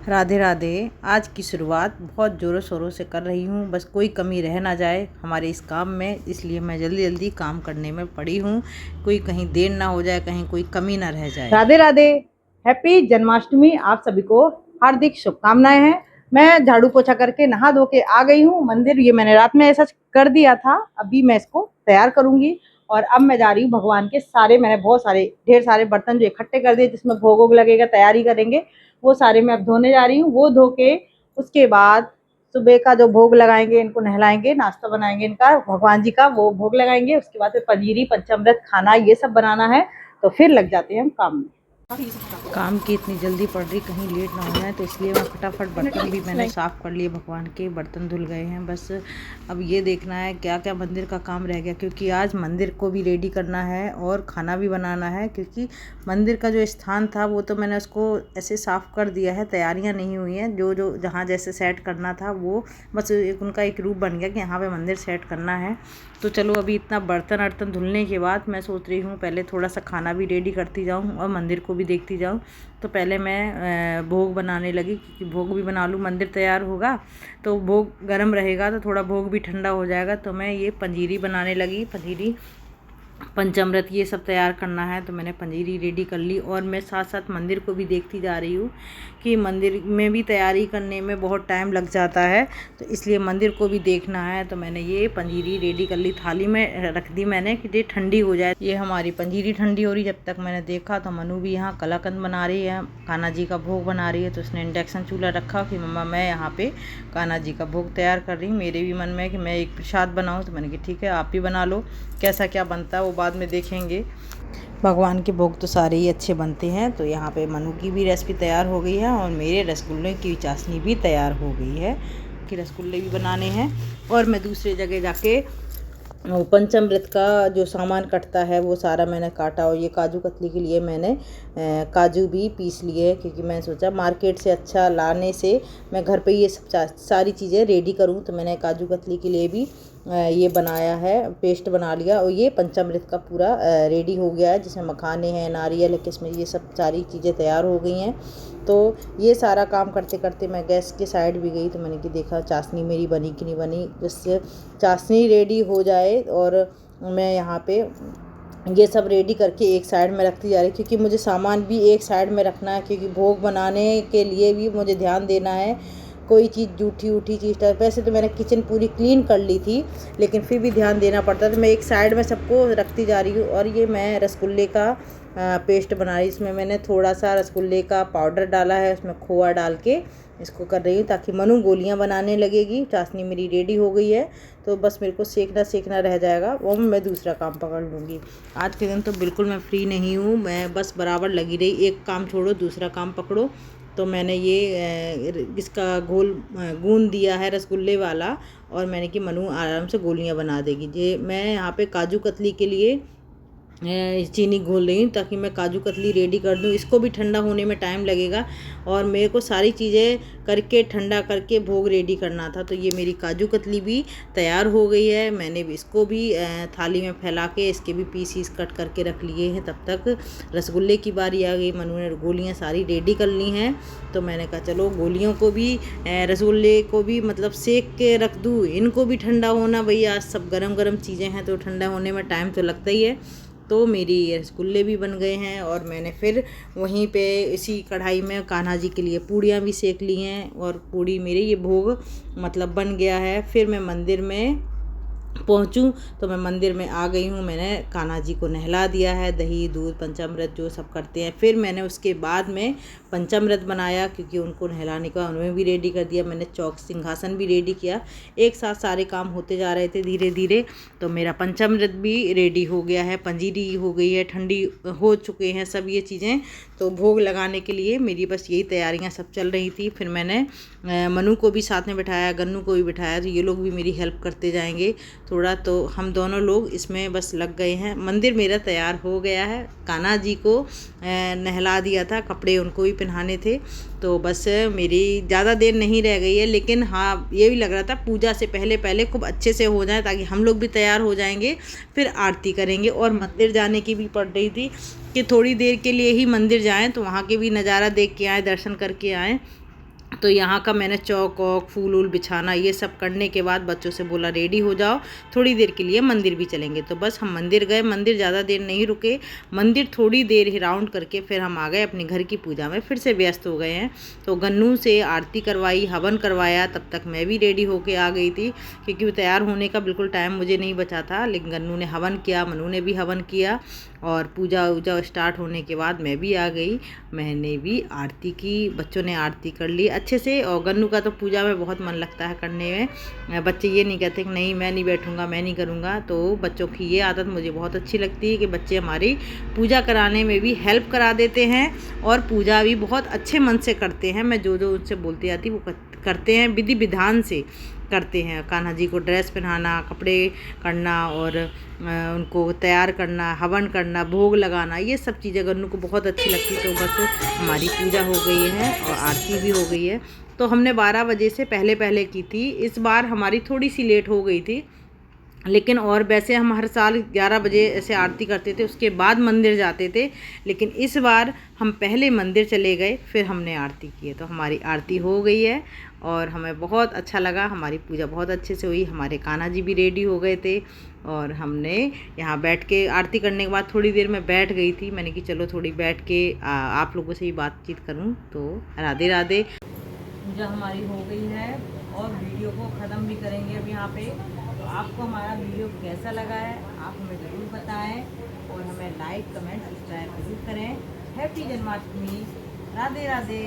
राधे राधे। आज की शुरुआत बहुत ज़ोरों शोरों से कर रही हूँ, बस कोई कमी रह ना जाए हमारे इस काम में, इसलिए मैं जल्दी जल्दी काम करने में पड़ी हूँ। कोई कहीं देर ना हो जाए, कहीं कोई कमी ना रह जाए। राधे राधे। हैप्पी जन्माष्टमी। आप सभी को हार्दिक शुभकामनाएं हैं। मैं झाड़ू पोछा करके नहा धो के आ गई हूँ मंदिर। ये मैंने रात में ऐसा कर दिया था, अभी मैं इसको तैयार करूंगी। और अब मैं जा रही हूँ भगवान के सारे, मैंने बहुत सारे ढेर सारे बर्तन जो इकट्ठे कर दिए जिसमें भोग वोग लगेगा, तैयारी करेंगे, वो सारे मैं अब धोने जा रही हूँ। वो धो के उसके बाद सुबह का जो भोग लगाएंगे, इनको नहलाएंगे, नाश्ता बनाएंगे इनका, भगवान जी का वो भोग लगाएंगे। उसके बाद फिर पंजीरी, पंचामृत, खाना ये सब बनाना है। तो फिर लग जाते हैं हम काम में। काम की इतनी जल्दी पड़ रही, कहीं लेट ना हो जाए, तो इसलिए मैं फटाफट बर्तन भी मैंने साफ़ कर लिए। भगवान के बर्तन धुल गए हैं, बस अब ये देखना है क्या क्या मंदिर का काम रह गया, क्योंकि आज मंदिर को भी रेडी करना है और खाना भी बनाना है। क्योंकि मंदिर का जो स्थान था वो तो मैंने उसको ऐसे साफ़ कर दिया है, तैयारियाँ नहीं हुई हैं। जो जो जहाँ जैसे सेट करना था वो बस उनका एक रूप बन गया कि यहाँ पे मंदिर सेट करना है। तो चलो अभी इतना बर्तन अर्तन धुलने के बाद मैं सोच रही हूँ पहले थोड़ा सा खाना भी रेडी करती जाऊँ और मंदिर को भी देखती जाऊँ। तो पहले मैं भोग बनाने लगी, क्योंकि भोग भी बना लूँ, मंदिर तैयार होगा तो भोग गर्म रहेगा तो थोड़ा भोग भी ठंडा हो जाएगा। तो मैं ये पंजीरी बनाने लगी, पंजीरी पंचामृत ये सब तैयार करना है। तो मैंने पंजीरी रेडी कर ली और मैं साथ साथ मंदिर को भी देखती जा रही हूँ कि मंदिर में भी तैयारी करने में बहुत टाइम लग जाता है, तो इसलिए मंदिर को भी देखना है। तो मैंने ये पंजीरी रेडी कर ली, थाली में रख दी मैंने कि ये ठंडी हो जाए। ये हमारी पंजीरी ठंडी हो रही, जब तक मैंने देखा तो मनु भी यहाँ कलाकंद बना रही है, कान्हा जी का भोग बना रही है। तो उसने इंडक्शन चूल्हा रखा कि मम्मा मैं यहाँ पे कान्हा जी का भोग तैयार कर रही हूँ। मेरे भी मन में है कि मैं एक प्रसाद बनाऊँ, तो मैंने कहा ठीक है आप भी बना लो, कैसा क्या बनता है वो बाद में देखेंगे। भगवान के भोग तो सारे ही अच्छे बनते हैं। तो यहाँ पे मनु की भी रेसिपी तैयार हो गई है और मेरे रसगुल्ले की चाशनी भी तैयार हो गई है कि रसगुल्ले भी बनाने हैं। और मैं दूसरी जगह जाके वो पंचामृत का जो सामान कटता है वो सारा मैंने काटा। और ये काजू कतली के लिए मैंने काजू भी पीस लिए, क्योंकि मैंने सोचा मार्केट से अच्छा लाने से मैं घर पे ये सब सारी चीज़ें रेडी करूँ। तो मैंने काजू कतली के लिए भी ये बनाया है, पेस्ट बना लिया। और ये पंचामृत का पूरा रेडी हो गया है, जिसमें मखाने हैं, नारियल है, किशमिश, ये सब सारी चीज़ें तैयार हो गई हैं। तो ये सारा काम करते करते मैं गैस के साइड भी गई, तो मैंने कि देखा चाशनी मेरी बनी कि नहीं बनी। जिससे चाशनी रेडी हो जाए और मैं यहाँ पे ये सब रेडी करके एक साइड में रखती जा रही, क्योंकि मुझे सामान भी एक साइड में रखना है, क्योंकि भोग बनाने के लिए भी मुझे ध्यान देना है। कोई चीज़ जूठी उठी चीज़, वैसे तो मैंने किचन पूरी क्लीन कर ली थी, लेकिन फिर भी ध्यान देना पड़ता है। तो मैं एक साइड में सबको रखती जा रही हूँ। और ये मैं रसगुल्ले का पेस्ट बना रही, इसमें मैंने थोड़ा सा रसगुल्ले का पाउडर डाला है, उसमें खोआ डाल के इसको कर रही हूँ, ताकि मनु गोलियाँ बनाने लगेगी। चाशनी मेरी रेडी हो गई है, तो बस मेरे को सेकना रह जाएगा, वो मैं दूसरा काम पकड़ लूँगी। आज के दिन तो बिल्कुल मैं फ्री नहीं हूँ, मैं बस बराबर लगी रही, एक काम छोड़ो दूसरा काम पकड़ो। तो मैंने ये इसका घोल गूंद दिया है रसगुल्ले वाला, और मैंने कि मनु आराम से गोलियां बना देगी। ये मैं यहाँ पे काजू कतली के लिए चीनी घोल रही हूँ, ताकि मैं काजू कतली रेडी कर दूँ। इसको भी ठंडा होने में टाइम लगेगा और मेरे को सारी चीज़ें करके ठंडा करके भोग रेडी करना था। तो ये मेरी काजू कतली भी तैयार हो गई है। मैंने भी इसको भी थाली में फैला के इसके भी पीसीस कट करके रख लिए हैं। तब तक रसगुल्ले की बारी आ गई, मनु ने गोलियाँ सारी रेडी कर ली हैं। तो मैंने कहा चलो गोलियों को भी रसगुल्ले को भी मतलब सेक के रख दूँ, इनको भी ठंडा होना, भैया सब गरम गरम चीज़ें हैं तो ठंडा होने में टाइम तो लगता ही है। तो मेरी रसगुल्ले भी बन गए हैं और मैंने फिर वहीं पे इसी कढ़ाई में कान्हा जी के लिए पूड़ियाँ भी सेक ली हैं, और पूड़ी मेरे ये भोग मतलब बन गया है। फिर मैं मंदिर में पहुँचूँ, तो मैं मंदिर में आ गई हूँ। मैंने कान्हा जी को नहला दिया है, दही दूध पंचामृत जो सब करते हैं। फिर मैंने उसके बाद में पंचामृत बनाया, क्योंकि उनको नहलाने का उन्हें भी रेडी कर दिया। मैंने चौक सिंहासन भी रेडी किया, एक साथ सारे काम होते जा रहे थे धीरे धीरे। तो मेरा पंचामृत भी रेडी हो गया है, पंजीरी हो गई है, ठंडी हो चुके हैं सब ये चीज़ें। तो भोग लगाने के लिए मेरी बस यही तैयारियां सब चल रही थी। फिर मैंने मनु को भी साथ में बिठाया, गन्नू को भी बिठाया, तो ये लोग भी मेरी हेल्प करते जाएंगे थोड़ा। तो हम दोनों लोग इसमें बस लग गए हैं। मंदिर मेरा तैयार हो गया है, कान्हा जी को नहला दिया था, कपड़े उनको भी पहनाने थे। तो बस मेरी ज़्यादा देर नहीं रह गई है, लेकिन हाँ ये भी लग रहा था पूजा से पहले पहले खूब अच्छे से हो जाए, ताकि हम लोग भी तैयार हो जाएंगे, फिर आरती करेंगे। और मंदिर जाने की भी पड़ रही थी कि थोड़ी देर के लिए ही मंदिर जाएं, तो वहाँ के भी नज़ारा देख के आएँ, दर्शन करके आएँ। तो यहाँ का मैंने चौक वौक फूल वूल बिछाना ये सब करने के बाद बच्चों से बोला रेडी हो जाओ, थोड़ी देर के लिए मंदिर भी चलेंगे। तो बस हम मंदिर गए। मंदिर ज़्यादा देर नहीं रुके, मंदिर थोड़ी देर ही राउंड करके फिर हम आ गए अपने घर की पूजा में, फिर से व्यस्त हो गए हैं। तो गन्नू से आरती करवाई, हवन करवाया, तब तक मैं भी रेडी होके आ गई थी क्योंकि तैयार होने का बिल्कुल टाइम मुझे नहीं बचा था। लेकिन गन्नू ने हवन किया, मनु ने भी हवन किया और पूजा वूजा स्टार्ट होने के बाद मैं भी आ गई। मैंने भी आरती की, बच्चों ने आरती कर ली अच्छे से। और गन्नू का तो पूजा में बहुत मन लगता है करने में। बच्चे ये नहीं कहते कि नहीं मैं नहीं बैठूंगा, मैं नहीं करूँगा। तो बच्चों की ये आदत मुझे बहुत अच्छी लगती है कि बच्चे हमारी पूजा कराने में भी हेल्प करा देते हैं और पूजा भी बहुत अच्छे मन से करते हैं। मैं जो जो उनसे बोलती आती वो करते हैं, विधि विधान से करते हैं। कान्हा जी को ड्रेस पहनाना, कपड़े करना और उनको तैयार करना, हवन करना, भोग लगाना, ये सब चीज़ें गन्नू को बहुत अच्छी लगती। तो बस हमारी पूजा हो गई है और आरती भी हो गई है। तो हमने 12 बजे से पहले पहले की थी। इस बार हमारी थोड़ी सी लेट हो गई थी, लेकिन और वैसे हम हर साल 11 बजे ऐसे आरती करते थे, उसके बाद मंदिर जाते थे। लेकिन इस बार हम पहले मंदिर चले गए, फिर हमने आरती की है। तो हमारी आरती हो गई है और हमें बहुत अच्छा लगा, हमारी पूजा बहुत अच्छे से हुई। हमारे कान्हा जी भी रेडी हो गए थे और हमने यहाँ बैठ के आरती करने के बाद थोड़ी देर में बैठ गई थी। मैंने कि चलो थोड़ी बैठ के आप लोगों से ही बातचीत करूँ। तो राधे राधे। पूजा हमारी हो गई है और वीडियो को ख़त्म भी करेंगे अब यहाँ पे। तो आपको हमारा वीडियो कैसा लगा है आप हमें ज़रूर बताएं और हमें लाइक कमेंट सब्सक्राइब जरूर करें। हैप्पी जन्माष्टमी, राधे राधे।